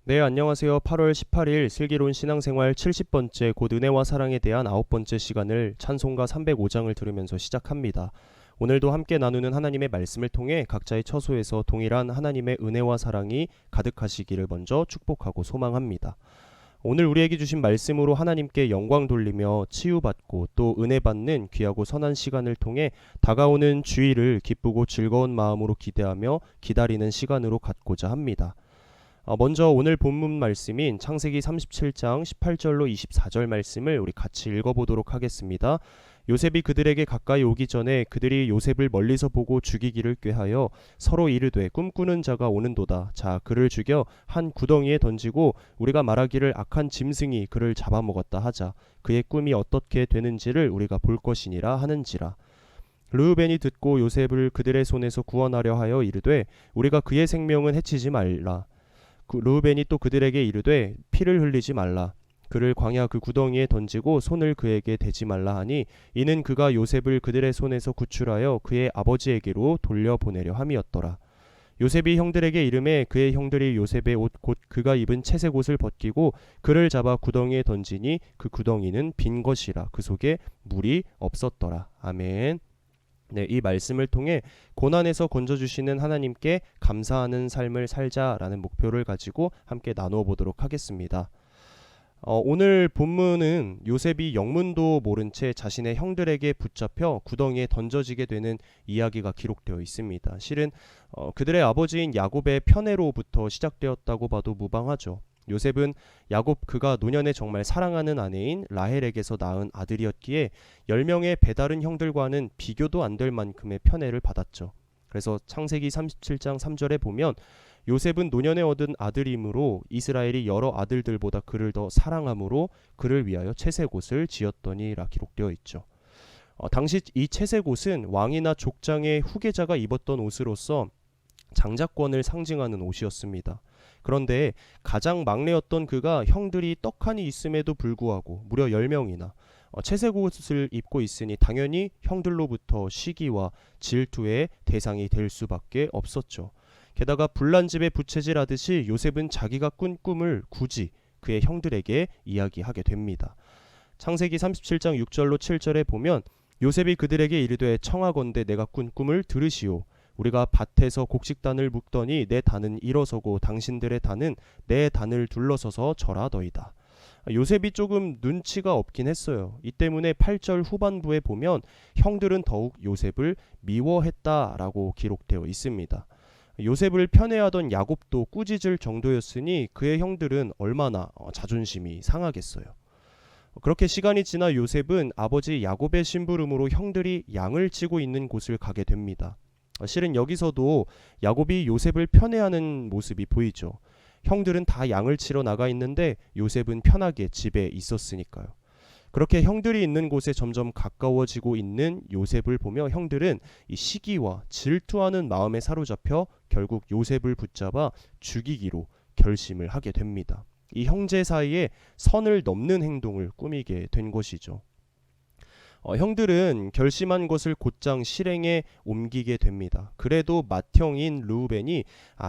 네, 안녕하세요. 8월 18일 슬기로운 신앙생활 70번째 곧 은혜와 사랑에 대한 9번째 시간을 찬송가 305장을 들으면서 시작합니다. 오늘도 함께 나누는 하나님의 말씀을 통해 각자의 처소에서 동일한 하나님의 은혜와 사랑이 가득하시기를 먼저 축복하고 소망합니다. 오늘 우리에게 주신 말씀으로 하나님께 영광 돌리며 치유받고 또 은혜 받는 귀하고 선한 시간을 통해 다가오는 주일을 기쁘고 즐거운 마음으로 기대하며 기다리는 시간으로 갖고자 합니다. 먼저 오늘 본문 말씀인 창세기 37장 18절로 24절 말씀을 우리 같이 읽어보도록 하겠습니다. 요셉이 그들에게 가까이 오기 전에 그들이 요셉을 멀리서 보고 죽이기를 꾀하여 서로 이르되 꿈꾸는 자가 오는도다. 자, 그를 죽여 한 구덩이에 던지고 우리가 말하기를 악한 짐승이 그를 잡아먹었다 하자. 그의 꿈이 어떻게 되는지를 우리가 볼 것이니라 하는지라. 르우벤이 듣고 요셉을 그들의 손에서 구원하려 하여 이르되 우리가 그의 생명은 해치지 말라. 르우벤이 또 그들에게 이르되 피를 흘리지 말라. 그를 광야 그 구덩이에 던지고 손을 그에게 대지 말라 하니 이는 그가 요셉을 그들의 손에서 구출하여 그의 아버지에게로 돌려보내려 함이었더라. 요셉이 형들에게 이르매 그의 형들이 요셉의 옷 곧 그가 입은 채색 옷을 벗기고 그를 잡아 구덩이에 던지니 그 구덩이는 빈 것이라. 그 속에 물이 없었더라. 아멘. 네, 이 말씀을 통해 고난에서 건져주시는 하나님께 감사하는 삶을 살자라는 목표를 가지고 함께 나누어 보도록 하겠습니다. 오늘 본문은 요셉이 영문도 모른 채 자신의 형들에게 붙잡혀 구덩이에 던져지게 되는 이야기가 기록되어 있습니다. 실은 그들의 아버지인 야곱의 편애로부터 시작되었다고 봐도 무방하죠. 요셉은 야곱 그가 노년에 정말 사랑하는 아내인 라헬에게서 낳은 아들이었기에 10명의 배다른 형들과는 비교도 안 될 만큼의 편애를 받았죠. 그래서 창세기 37장 3절에 보면 요셉은 노년에 얻은 아들이므로 이스라엘이 여러 아들들보다 그를 더 사랑함으로 그를 위하여 채색 옷을 지었더니라 기록되어 있죠. 당시 이 채색 옷은 왕이나 족장의 후계자가 입었던 옷으로서 장자권을 상징하는 옷이었습니다. 그런데 가장 막내였던 그가 형들이 떡하니 있음에도 불구하고 무려 10명이나 채색 옷을 입고 있으니 당연히 형들로부터 시기와 질투의 대상이 될 수밖에 없었죠. 게다가 불난 집에 부채질하듯이 요셉은 자기가 꾼 꿈을 굳이 그의 형들에게 이야기하게 됩니다. 창세기 37장 6절로 7절에 보면 요셉이 그들에게 이르되 청하건대 내가 꾼 꿈을 들으시오. 우리가 밭에서 곡식단을 묶더니 내 단은 일어서고 당신들의 단은 내 단을 둘러서서 절하더이다. 요셉이 조금 눈치가 없긴 했어요. 이 때문에 8절 후반부에 보면 형들은 더욱 요셉을 미워했다라고 기록되어 있습니다. 요셉을 편애하던 야곱도 꾸짖을 정도였으니 그의 형들은 얼마나 자존심이 상하겠어요. 그렇게 시간이 지나 요셉은 아버지 야곱의 심부름으로 형들이 양을 치고 있는 곳을 가게 됩니다. 실은 여기서도 야곱이 요셉을 편애하는 모습이 보이죠. 형들은 다 양을 치러 나가 있는데 요셉은 편하게 집에 있었으니까요. 그렇게 형들이 있는 곳에 점점 가까워지고 있는 요셉을 보며 형들은 이 시기와 질투하는 마음에 사로잡혀 결국 요셉을 붙잡아 죽이기로 결심을 하게 됩니다. 이 형제 사이에 선을 넘는 행동을 꾸미게 된 것이죠. 형들은 결심한 것을 곧장 실행에 옮기게 됩니다. 그래도 맏형인 르우벤이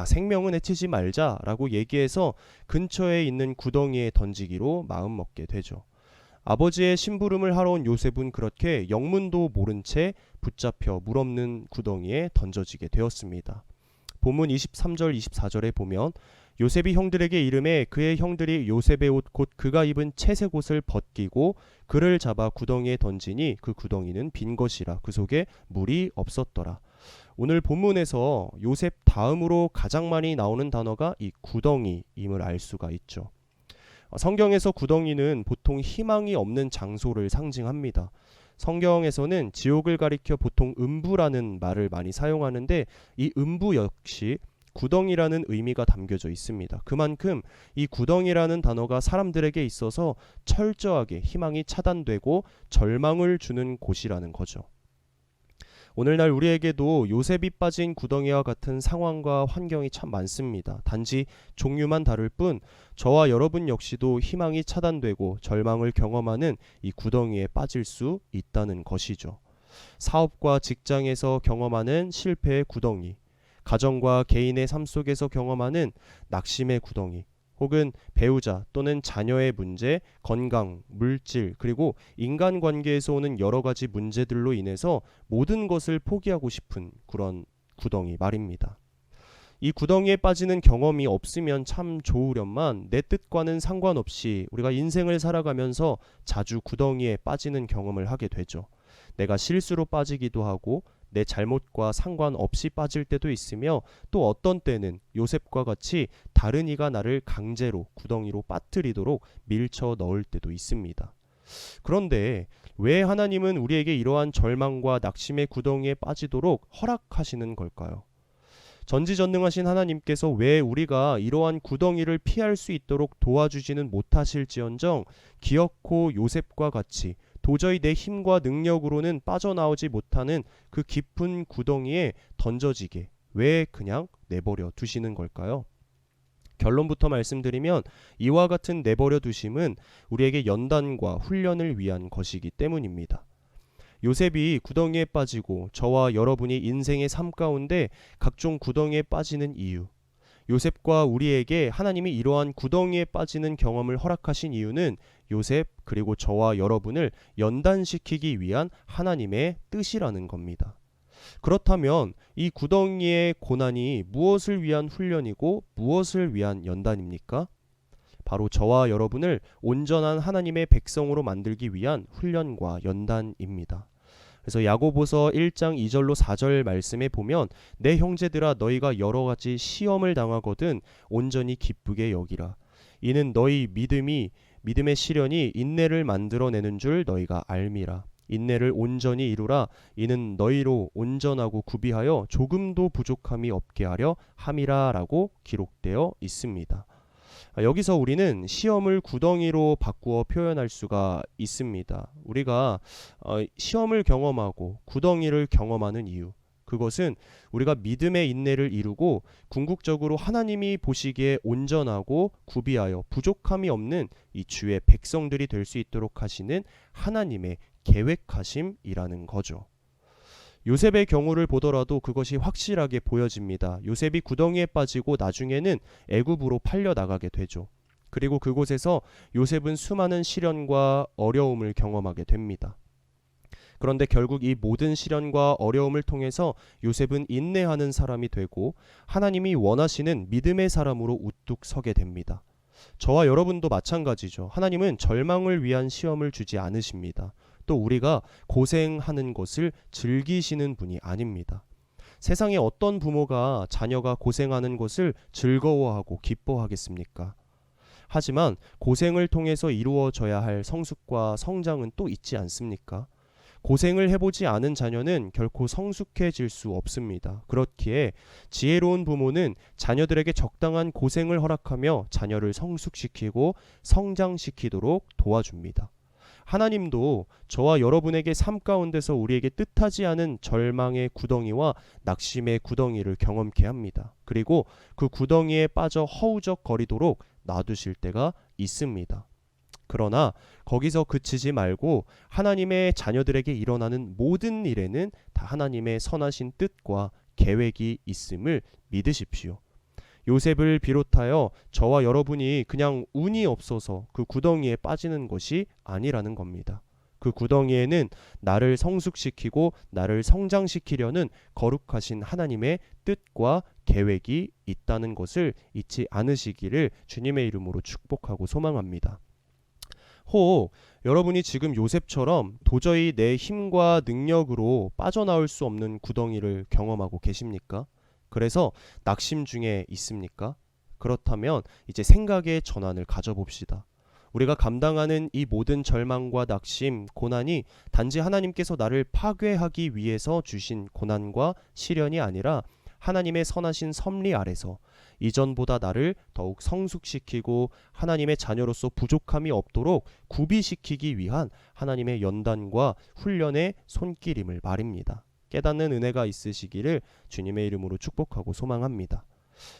생명은 해치지 말자라고 얘기해서 근처에 있는 구덩이에 던지기로 마음먹게 되죠. 아버지의 심부름을 하러 온 요셉은 그렇게 영문도 모른 채 붙잡혀 물없는 구덩이에 던져지게 되었습니다. 본문 23절 24절에 보면 요셉이 형들에게 이르매 그의 형들이 요셉의 옷 곧 그가 입은 채색 옷을 벗기고 그를 잡아 구덩이에 던지니 그 구덩이는 빈 것이라. 그 속에 물이 없었더라. 오늘 본문에서 요셉 다음으로 가장 많이 나오는 단어가 이 구덩이임을 알 수가 있죠. 성경에서 구덩이는 보통 희망이 없는 장소를 상징합니다. 성경에서는 지옥을 가리켜 보통 음부라는 말을 많이 사용하는데 이 음부 역시 구덩이라는 의미가 담겨져 있습니다. 그만큼 이 구덩이라는 단어가 사람들에게 있어서 철저하게 희망이 차단되고 절망을 주는 곳이라는 거죠. 오늘날 우리에게도 요셉이 빠진 구덩이와 같은 상황과 환경이 참 많습니다. 단지 종류만 다를 뿐 저와 여러분 역시도 희망이 차단되고 절망을 경험하는 이 구덩이에 빠질 수 있다는 것이죠. 사업과 직장에서 경험하는 실패의 구덩이, 가정과 개인의 삶 속에서 경험하는 낙심의 구덩이, 혹은 배우자 또는 자녀의 문제, 건강, 물질, 그리고 인간관계에서 오는 여러 가지 문제들로 인해서 모든 것을 포기하고 싶은 그런 구덩이 말입니다. 이 구덩이에 빠지는 경험이 없으면 참 좋으련만 내 뜻과는 상관없이 우리가 인생을 살아가면서 자주 구덩이에 빠지는 경험을 하게 되죠. 내가 실수로 빠지기도 하고 내 잘못과 상관없이 빠질 때도 있으며, 또 어떤 때는 요셉과 같이 다른 이가 나를 강제로 구덩이로 빠뜨리도록 밀쳐 넣을 때도 있습니다. 그런데 왜 하나님은 우리에게 이러한 절망과 낙심의 구덩이에 빠지도록 허락하시는 걸까요? 전지전능하신 하나님께서 왜 우리가 이러한 구덩이를 피할 수 있도록 도와주지는 못하실지언정 기어코 요셉과 같이 도저히 내 힘과 능력으로는 빠져나오지 못하는 그 깊은 구덩이에 던져지게 왜 그냥 내버려 두시는 걸까요? 결론부터 말씀드리면 이와 같은 내버려 두심은 우리에게 연단과 훈련을 위한 것이기 때문입니다. 요셉이 구덩이에 빠지고 저와 여러분이 인생의 삶 가운데 각종 구덩이에 빠지는 이유, 요셉과 우리에게 하나님이 이러한 구덩이에 빠지는 경험을 허락하신 이유는 요셉 그리고 저와 여러분을 연단시키기 위한 하나님의 뜻이라는 겁니다. 그렇다면 이 구덩이의 고난이 무엇을 위한 훈련이고 무엇을 위한 연단입니까? 바로 저와 여러분을 온전한 하나님의 백성으로 만들기 위한 훈련과 연단입니다. 그래서 야고보서 1장 2절로 4절 말씀에 보면 내 형제들아 너희가 여러 가지 시험을 당하거든 온전히 기쁘게 여기라. 이는 너희 믿음의 시련이 인내를 만들어내는 줄 너희가 알미라. 인내를 온전히 이루라. 이는 너희로 온전하고 구비하여 조금도 부족함이 없게 하려 함이라 라고 기록되어 있습니다. 여기서 우리는 시험을 구덩이로 바꾸어 표현할 수가 있습니다. 우리가 시험을 경험하고 구덩이를 경험하는 이유, 그것은 우리가 믿음의 인내를 이루고 궁극적으로 하나님이 보시기에 온전하고 구비하여 부족함이 없는 이 주의 백성들이 될 수 있도록 하시는 하나님의 계획하심이라는 거죠. 요셉의 경우를 보더라도 그것이 확실하게 보여집니다. 요셉이 구덩이에 빠지고 나중에는 애굽으로 팔려 나가게 되죠. 그리고 그곳에서 요셉은 수많은 시련과 어려움을 경험하게 됩니다. 그런데 결국 이 모든 시련과 어려움을 통해서 요셉은 인내하는 사람이 되고 하나님이 원하시는 믿음의 사람으로 우뚝 서게 됩니다. 저와 여러분도 마찬가지죠. 하나님은 절망을 위한 시험을 주지 않으십니다. 또 우리가 고생하는 것을 즐기시는 분이 아닙니다. 세상에 어떤 부모가 자녀가 고생하는 것을 즐거워하고 기뻐하겠습니까? 하지만 고생을 통해서 이루어져야 할 성숙과 성장은 또 있지 않습니까? 고생을 해보지 않은 자녀는 결코 성숙해질 수 없습니다. 그렇기에 지혜로운 부모는 자녀들에게 적당한 고생을 허락하며 자녀를 성숙시키고 성장시키도록 도와줍니다. 하나님도 저와 여러분에게 삶 가운데서 우리에게 뜻하지 않은 절망의 구덩이와 낙심의 구덩이를 경험케 합니다. 그리고 그 구덩이에 빠져 허우적거리도록 놔두실 때가 있습니다. 그러나 거기서 그치지 말고 하나님의 자녀들에게 일어나는 모든 일에는 다 하나님의 선하신 뜻과 계획이 있음을 믿으십시오. 요셉을 비롯하여 저와 여러분이 그냥 운이 없어서 그 구덩이에 빠지는 것이 아니라는 겁니다. 그 구덩이에는 나를 성숙시키고 나를 성장시키려는 거룩하신 하나님의 뜻과 계획이 있다는 것을 잊지 않으시기를 주님의 이름으로 축복하고 소망합니다. 혹 여러분이 지금 요셉처럼 도저히 내 힘과 능력으로 빠져나올 수 없는 구덩이를 경험하고 계십니까? 그래서 낙심 중에 있습니까? 그렇다면 이제 생각의 전환을 가져봅시다. 우리가 감당하는 이 모든 절망과 낙심, 고난이 단지 하나님께서 나를 파괴하기 위해서 주신 고난과 시련이 아니라 하나님의 선하신 섭리 아래서 이전보다 나를 더욱 성숙시키고 하나님의 자녀로서 부족함이 없도록 구비시키기 위한 하나님의 연단과 훈련의 손길임을 말입니다. 깨닫는 은혜가 있으시기를 주님의 이름으로 축복하고 소망합니다.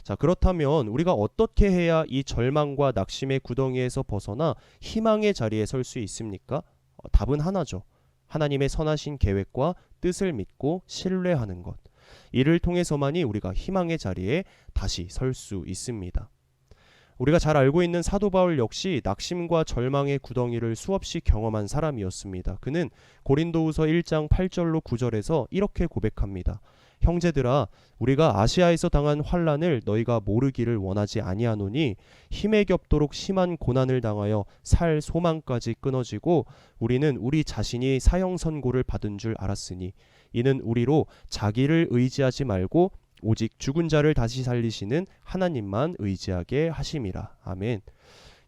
자, 그렇다면 우리가 어떻게 해야 이 절망과 낙심의 구덩이에서 벗어나 희망의 자리에 설 수 있습니까? 답은 하나죠. 하나님의 선하신 계획과 뜻을 믿고 신뢰하는 것. 이를 통해서만이 우리가 희망의 자리에 다시 설 수 있습니다. 우리가 잘 알고 있는 사도 바울 역시 낙심과 절망의 구덩이를 수없이 경험한 사람이었습니다. 그는 고린도후서 1장 8절로 9절에서 이렇게 고백합니다. 형제들아, 우리가 아시아에서 당한 환난을 너희가 모르기를 원하지 아니하노니 힘에 겹도록 심한 고난을 당하여 살 소망까지 끊어지고 우리는 우리 자신이 사형 선고를 받은 줄 알았으니 이는 우리로 자기를 의지하지 말고 오직 죽은 자를 다시 살리시는 하나님만 의지하게 하심이라. 아멘.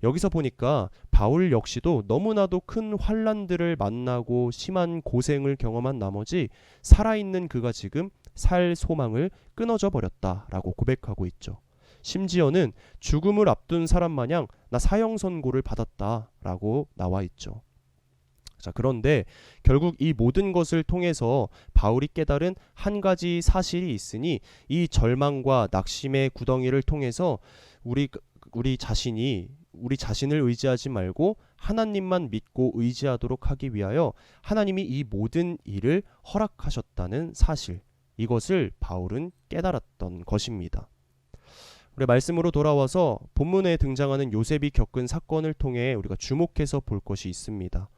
여기서 보니까 바울 역시도 너무나도 큰 환난들을 만나고 심한 고생을 경험한 나머지 살아있는 그가 지금 살 소망을 끊어져 버렸다라고 고백하고 있죠. 심지어는 죽음을 앞둔 사람 마냥 나 사형 선고를 받았다라고 나와 있죠. 자, 그런데 결국 이 모든 것을 통해서 바울이 깨달은 한 가지 사실이 있으니 이 절망과 낙심의 구덩이를 통해서 우리 자신을 의지하지 말고 하나님만 믿고 의지하도록 하기 위하여 하나님이 이 모든 일을 허락하셨다는 사실, 이것을 바울은 깨달았던 것입니다. 우리 말씀으로 돌아와서 본문에 등장하는 요셉이 겪은 사건을 통해 우리가 주목해서 볼 것이 있습니다.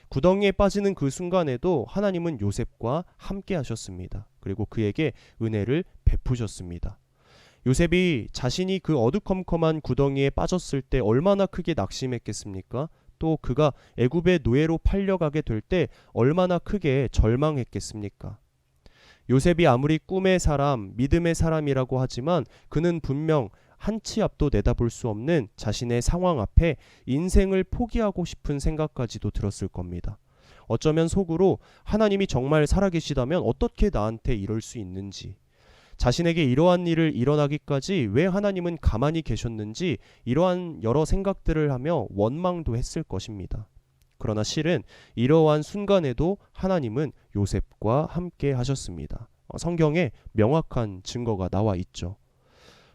구덩이에 빠지는 그 순간에도 하나님은 요셉과 함께 하셨습니다. 그리고 그에게 은혜를 베푸셨습니다. 요셉이 자신이 그 어두컴컴한 구덩이에 빠졌을 때 얼마나 크게 낙심했겠습니까? 또 그가 애굽의 노예로 팔려가게 될 때 얼마나 크게 절망했겠습니까? 요셉이 아무리 꿈의 사람, 믿음의 사람이라고 하지만 그는 분명 한 치 앞도 내다볼 수 없는 자신의 상황 앞에 인생을 포기하고 싶은 생각까지도 들었을 겁니다. 어쩌면 속으로 하나님이 정말 살아계시다면 어떻게 나한테 이럴 수 있는지, 자신에게 이러한 일을 일어나기까지 왜 하나님은 가만히 계셨는지 이러한 여러 생각들을 하며 원망도 했을 것입니다. 그러나 실은 이러한 순간에도 하나님은 요셉과 함께 하셨습니다. 성경에 명확한 증거가 나와 있죠.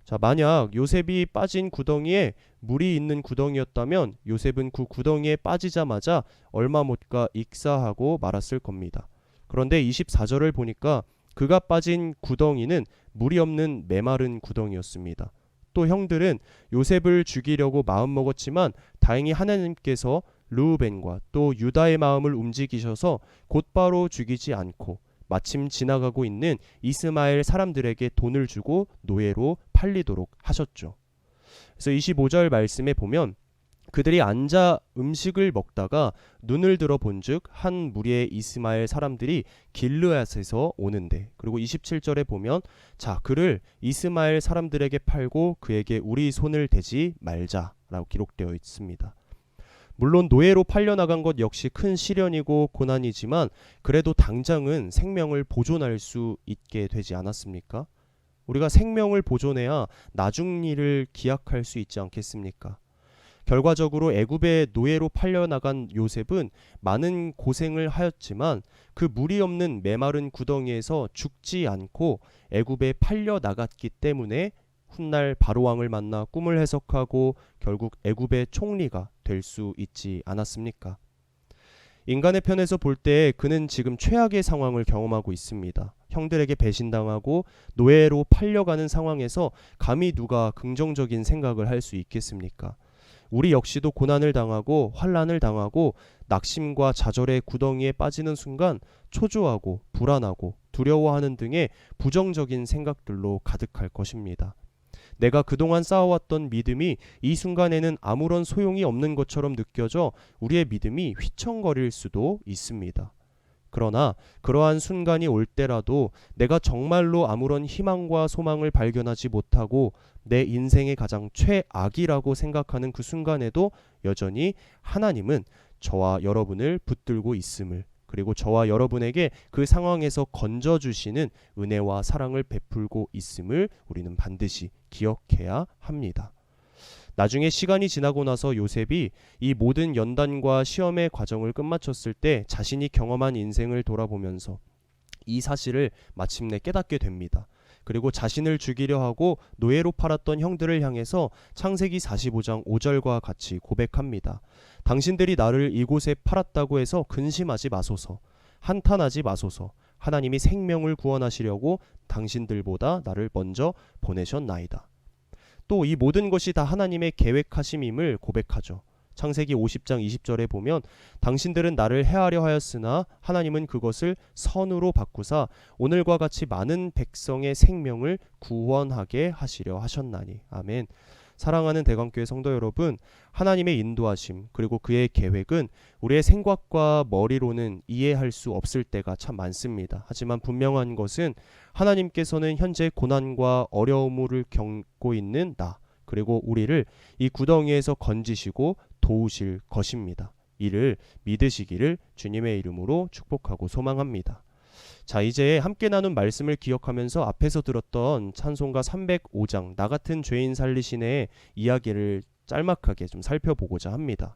자, 만약 요셉이 빠진 구덩이에 물이 있는 구덩이였다면 요셉은 그 구덩이에 빠지자마자 얼마 못 가 익사하고 말았을 겁니다. 그런데 24절을 보니까 그가 빠진 구덩이는 물이 없는 메마른 구덩이였습니다. 또 형들은 요셉을 죽이려고 마음먹었지만 다행히 하나님께서 르우벤과 또 유다의 마음을 움직이셔서 곧바로 죽이지 않고 마침 지나가고 있는 이스마엘 사람들에게 돈을 주고 노예로 팔리도록 하셨죠. 그래서 25절 말씀에 보면 그들이 앉아 음식을 먹다가 눈을 들어 본즉 한 무리의 이스마엘 사람들이 길르앗에서 오는데, 그리고 27절에 보면 자, 그를 이스마엘 사람들에게 팔고 그에게 우리 손을 대지 말자라고 기록되어 있습니다. 물론 노예로 팔려나간 것 역시 큰 시련이고 고난이지만 그래도 당장은 생명을 보존할 수 있게 되지 않았습니까? 우리가 생명을 보존해야 나중 일을 기약할 수 있지 않겠습니까? 결과적으로 애굽의 노예로 팔려나간 요셉은 많은 고생을 하였지만 그 물이 없는 메마른 구덩이에서 죽지 않고 애굽에 팔려나갔기 때문에 훗날 바로왕을 만나 꿈을 해석하고 결국 애굽의 총리가 될 수 있지 않았습니까? 인간의 편에서 볼 때 그는 지금 최악의 상황을 경험하고 있습니다. 형들에게 배신당하고 노예로 팔려가는 상황에서 감히 누가 긍정적인 생각을 할 수 있겠습니까? 우리 역시도 고난을 당하고 환난을 당하고 낙심과 좌절의 구덩이에 빠지는 순간 초조하고 불안하고 두려워하는 등의 부정적인 생각들로 가득할 것입니다. 내가 그동안 쌓아왔던 믿음이 이 순간에는 아무런 소용이 없는 것처럼 느껴져 우리의 믿음이 휘청거릴 수도 있습니다. 그러나 그러한 순간이 올 때라도 내가 정말로 아무런 희망과 소망을 발견하지 못하고 내 인생의 가장 최악이라고 생각하는 그 순간에도 여전히 하나님은 저와 여러분을 붙들고 있음을, 그리고 저와 여러분에게 그 상황에서 건져주시는 은혜와 사랑을 베풀고 있음을 우리는 반드시 기억해야 합니다. 나중에 시간이 지나고 나서 요셉이 이 모든 연단과 시험의 과정을 끝마쳤을 때 자신이 경험한 인생을 돌아보면서 이 사실을 마침내 깨닫게 됩니다. 그리고 자신을 죽이려 하고 노예로 팔았던 형들을 향해서 창세기 45장 5절과 같이 고백합니다. 당신들이 나를 이곳에 팔았다고 해서 근심하지 마소서. 한탄하지 마소서. 하나님이 생명을 구원하시려고 당신들보다 나를 먼저 보내셨나이다. 또 이 모든 것이 다 하나님의 계획하심임을 고백하죠. 창세기 50장 20절에 보면 당신들은 나를 해하려 하였으나 하나님은 그것을 선으로 바꾸사 오늘과 같이 많은 백성의 생명을 구원하게 하시려 하셨나니. 아멘. 사랑하는 대광교회 성도 여러분, 하나님의 인도하심 그리고 그의 계획은 우리의 생각과 머리로는 이해할 수 없을 때가 참 많습니다. 하지만 분명한 것은 하나님께서는 현재 고난과 어려움을 겪고 있는 나 그리고 우리를 이 구덩이에서 건지시고 도우실 것입니다. 이를 믿으시기를 주님의 이름으로 축복하고 소망합니다. 자, 이제 함께 나눈 말씀을 기억하면서 앞에서 들었던 찬송가 305장 나 같은 죄인 살리시네의 이야기를 짤막하게 좀 살펴보고자 합니다.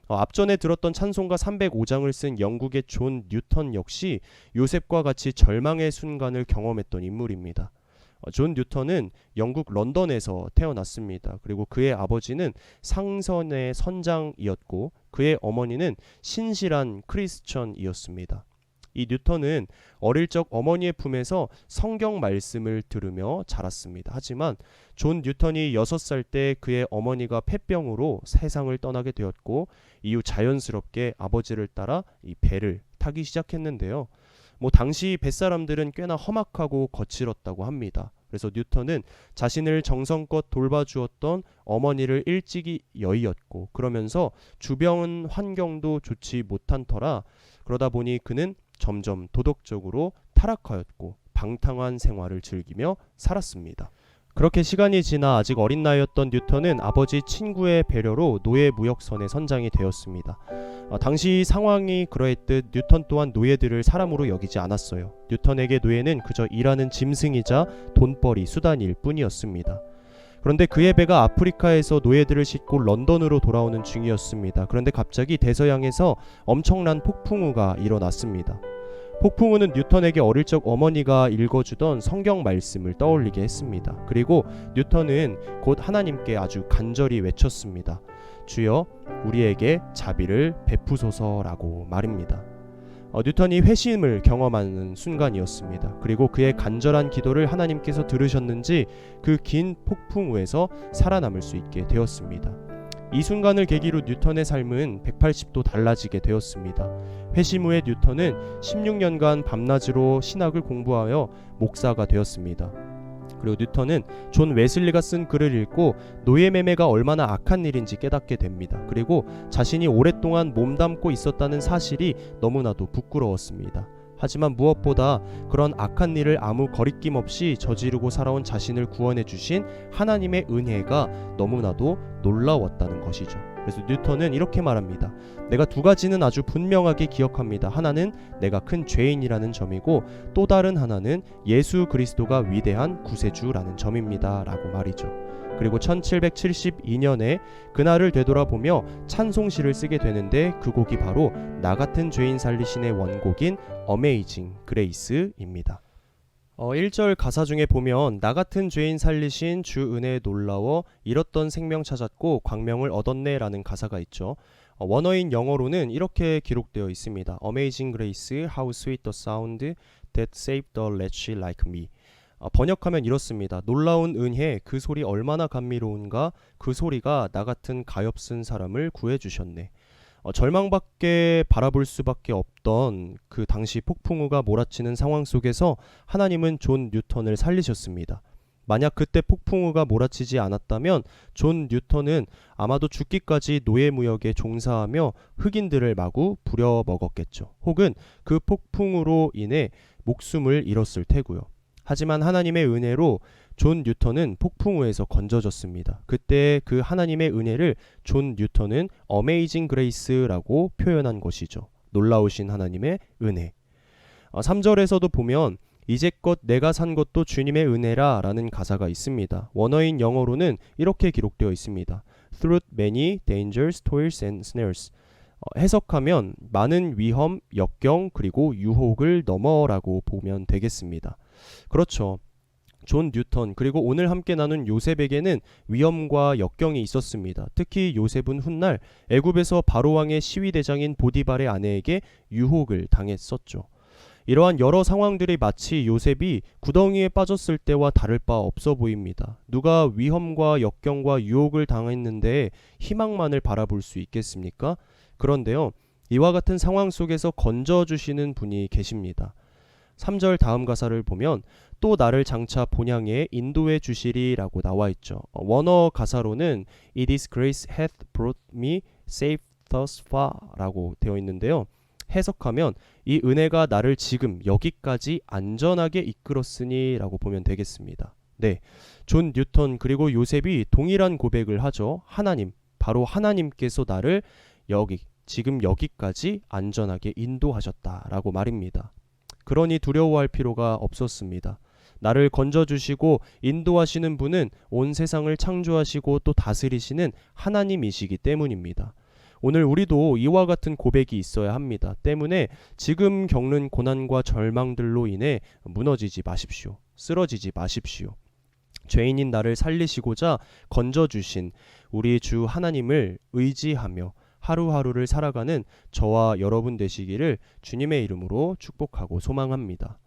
앞전에 들었던 찬송가 305장을 쓴 영국의 존 뉴턴 역시 요셉과 같이 절망의 순간을 경험했던 인물입니다. 존 뉴턴은 영국 런던에서 태어났습니다. 그리고 그의 아버지는 상선의 선장이었고 그의 어머니는 신실한 크리스천이었습니다. 이 뉴턴은 어릴 적 어머니의 품에서 성경 말씀을 들으며 자랐습니다. 하지만 존 뉴턴이 6살 때 그의 어머니가 폐병으로 세상을 떠나게 되었고 이후 자연스럽게 아버지를 따라 이 배를 타기 시작했는데요. 당시 뱃사람들은 꽤나 험악하고 거칠었다고 합니다. 그래서 뉴턴은 자신을 정성껏 돌봐주었던 어머니를 일찍이 여의었고 그러면서 주변 환경도 좋지 못한 터라 그러다 보니 그는 점점 도덕적으로 타락하였고 방탕한 생활을 즐기며 살았습니다. 그렇게 시간이 지나 아직 어린 나이였던 뉴턴은 아버지 친구의 배려로 노예 무역선의 선장이 되었습니다. 당시 상황이 그러했듯 뉴턴 또한 노예들을 사람으로 여기지 않았어요. 뉴턴에게 노예는 그저 일하는 짐승이자 돈벌이 수단일 뿐이었습니다. 그런데 그의 배가 아프리카에서 노예들을 싣고 런던으로 돌아오는 중이었습니다. 그런데 갑자기 대서양에서 엄청난 폭풍우가 일어났습니다. 폭풍우는 뉴턴에게 어릴 적 어머니가 읽어주던 성경 말씀을 떠올리게 했습니다. 그리고 뉴턴은 곧 하나님께 아주 간절히 외쳤습니다. 주여 우리에게 자비를 베푸소서라고 말입니다. 뉴턴이 회심을 경험하는 순간이었습니다. 그리고 그의 간절한 기도를 하나님께서 들으셨는지 그 긴 폭풍우에서 살아남을 수 있게 되었습니다. 이 순간을 계기로 뉴턴의 삶은 180도 달라지게 되었습니다. 회심 후에 뉴턴은 16년간 밤낮으로 신학을 공부하여 목사가 되었습니다. 그리고 뉴턴은 존 웨슬리가 쓴 글을 읽고 노예 매매가 얼마나 악한 일인지 깨닫게 됩니다. 그리고 자신이 오랫동안 몸담고 있었다는 사실이 너무나도 부끄러웠습니다. 하지만 무엇보다 그런 악한 일을 아무 거리낌 없이 저지르고 살아온 자신을 구원해 주신 하나님의 은혜가 너무나도 놀라웠다는 것이죠. 그래서 뉴턴은 이렇게 말합니다. 내가 두 가지는 아주 분명하게 기억합니다. 하나는 내가 큰 죄인이라는 점이고 또 다른 하나는 예수 그리스도가 위대한 구세주라는 점입니다. 라고 말이죠. 그리고 1772년에 그날을 되돌아보며 찬송시를 쓰게 되는데 그 곡이 바로 나 같은 죄인 살리신의 원곡인 어메이징 그레이스입니다. 1절 가사 중에 보면 나 같은 죄인 살리신 주 은혜에 놀라워 잃었던 생명 찾았고 광명을 얻었네 라는 가사가 있죠. 원어인 영어로는 이렇게 기록되어 있습니다. Amazing grace, how sweet the sound that saved a wretch like me. 번역하면 이렇습니다. 놀라운 은혜, 그 소리 얼마나 감미로운가. 그 소리가 나 같은 가엾은 사람을 구해주셨네. 절망밖에 바라볼 수밖에 없던 그 당시 폭풍우가 몰아치는 상황 속에서 하나님은 존 뉴턴을 살리셨습니다. 만약 그때 폭풍우가 몰아치지 않았다면 존 뉴턴은 아마도 죽기까지 노예무역에 종사하며 흑인들을 마구 부려먹었겠죠. 혹은 그 폭풍우로 인해 목숨을 잃었을 테고요. 하지만 하나님의 은혜로 존 뉴턴은 폭풍우에서 건져졌습니다. 그때 그 하나님의 은혜를 존 뉴턴은 어메이징 그레이스라고 표현한 것이죠. 놀라우신 하나님의 은혜. 3절에서도 보면 이제껏 내가 산 것도 주님의 은혜라 라는 가사가 있습니다. 원어인 영어로는 이렇게 기록되어 있습니다. Through many dangers, toils and snares. 해석하면 많은 위험, 역경, 그리고 유혹을 넘어라고 보면 되겠습니다. 그렇죠. 존 뉴턴 그리고 오늘 함께 나눈 요셉에게는 위험과 역경이 있었습니다. 특히 요셉은 훗날 애굽에서 바로왕의 시위대장인 보디발의 아내에게 유혹을 당했었죠. 이러한 여러 상황들이 마치 요셉이 구덩이에 빠졌을 때와 다를 바 없어 보입니다. 누가 위험과 역경과 유혹을 당했는데 희망만을 바라볼 수 있겠습니까? 그런데요, 이와 같은 상황 속에서 건져주시는 분이 계십니다. 3절 다음 가사를 보면 또 나를 장차 본향에 인도해 주시리라고 나와 있죠. 원어 가사로는 It is grace hath brought me safe thus far 라고 되어 있는데요. 해석하면 이 은혜가 나를 지금 여기까지 안전하게 이끌었으니 라고 보면 되겠습니다. 네, 존 뉴턴 그리고 요셉이 동일한 고백을 하죠. 하나님, 바로 하나님께서 나를 지금 여기까지 안전하게 인도하셨다라고 말입니다. 그러니 두려워할 필요가 없었습니다. 나를 건져주시고 인도하시는 분은 온 세상을 창조하시고 또 다스리시는 하나님이시기 때문입니다. 오늘 우리도 이와 같은 고백이 있어야 합니다. 때문에 지금 겪는 고난과 절망들로 인해 무너지지 마십시오. 쓰러지지 마십시오. 죄인인 나를 살리시고자 건져주신 우리 주 하나님을 의지하며 하루하루를 살아가는 저와 여러분 되시기를 주님의 이름으로 축복하고 소망합니다.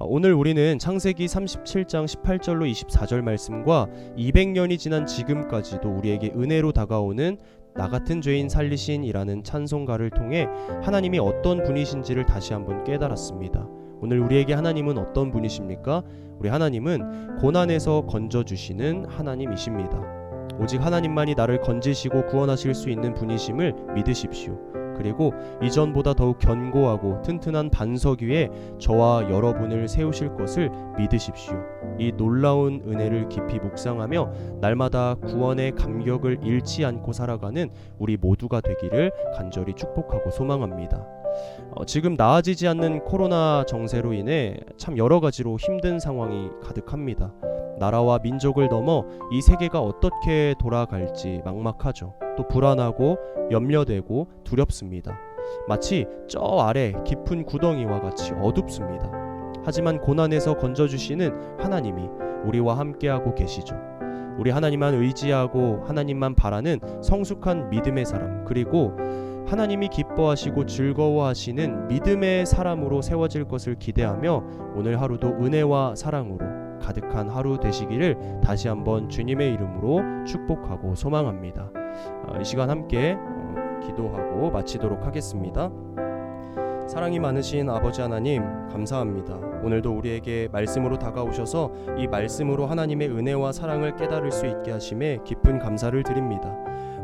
오늘 우리는 창세기 37장 18절로 24절 말씀과 200년이 지난 지금까지도 우리에게 은혜로 다가오는 나 같은 죄인 살리신이라는 찬송가를 통해 하나님이 어떤 분이신지를 다시 한번 깨달았습니다. 오늘 우리에게 하나님은 어떤 분이십니까? 우리 하나님은 고난에서 건져주시는 하나님이십니다. 오직 하나님만이 나를 건지시고 구원하실 수 있는 분이심을 믿으십시오. 그리고 이전보다 더욱 견고하고 튼튼한 반석 위에 저와 여러분을 세우실 것을 믿으십시오. 이 놀라운 은혜를 깊이 묵상하며 날마다 구원의 감격을 잃지 않고 살아가는 우리 모두가 되기를 간절히 축복하고 소망합니다. 지금 나아지지 않는 코로나 정세로 인해 참 여러 가지로 힘든 상황이 가득합니다. 나라와 민족을 넘어 이 세계가 어떻게 돌아갈지 막막하죠. 또 불안하고 염려되고 두렵습니다. 마치 저 아래 깊은 구덩이와 같이 어둡습니다. 하지만 고난에서 건져주시는 하나님이 우리와 함께하고 계시죠. 우리 하나님만 의지하고 하나님만 바라는 성숙한 믿음의 사람, 그리고 하나님이 기뻐하시고 즐거워하시는 믿음의 사람으로 세워질 것을 기대하며 오늘 하루도 은혜와 사랑으로 가득한 하루 되시기를 다시 한번 주님의 이름으로 축복하고 소망합니다. 이 시간 함께 기도하고 마치도록 하겠습니다. 사랑이 많으신 아버지 하나님, 감사합니다. 오늘도 우리에게 말씀으로 다가오셔서 이 말씀으로 하나님의 은혜와 사랑을 깨달을 수 있게 하심에 깊은 감사를 드립니다.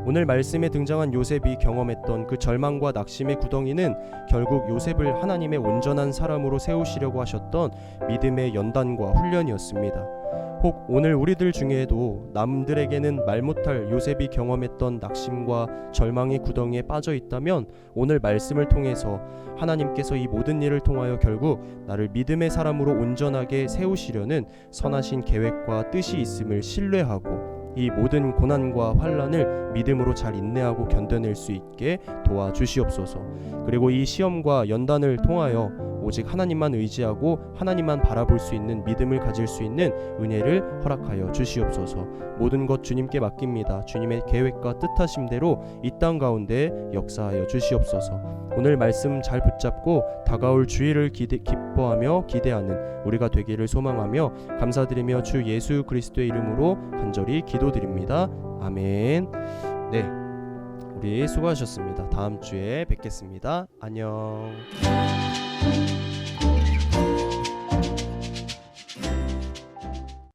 오늘 말씀에 등장한 요셉이 경험했던 그 절망과 낙심의 구덩이는 결국 요셉을 하나님의 온전한 사람으로 세우시려고 하셨던 믿음의 연단과 훈련이었습니다. 혹 오늘 우리들 중에도 남들에게는 말 못할 요셉이 경험했던 낙심과 절망의 구덩이에 빠져 있다면 오늘 말씀을 통해서 하나님께서 이 모든 일을 통하여 결국 나를 믿음의 사람으로 온전하게 세우시려는 선하신 계획과 뜻이 있음을 신뢰하고 이 모든 고난과 환난을 믿음으로 잘 인내하고 견뎌낼 수 있게 도와주시옵소서. 그리고 이 시험과 연단을 통하여 오직 하나님만 의지하고 하나님만 바라볼 수 있는 믿음을 가질 수 있는 은혜를 허락하여 주시옵소서. 모든 것 주님께 맡깁니다. 주님의 계획과 뜻하심대로 이 땅 가운데 역사하여 주시옵소서. 오늘 말씀 잘 붙잡고 다가올 주일을 기뻐하며 기대하는 우리가 되기를 소망하며 감사드리며 주 예수 그리스도의 이름으로 간절히 기도드립니다. 아멘. 네, 우리 수고하셨습니다. 다음 주에 뵙겠습니다. 안녕.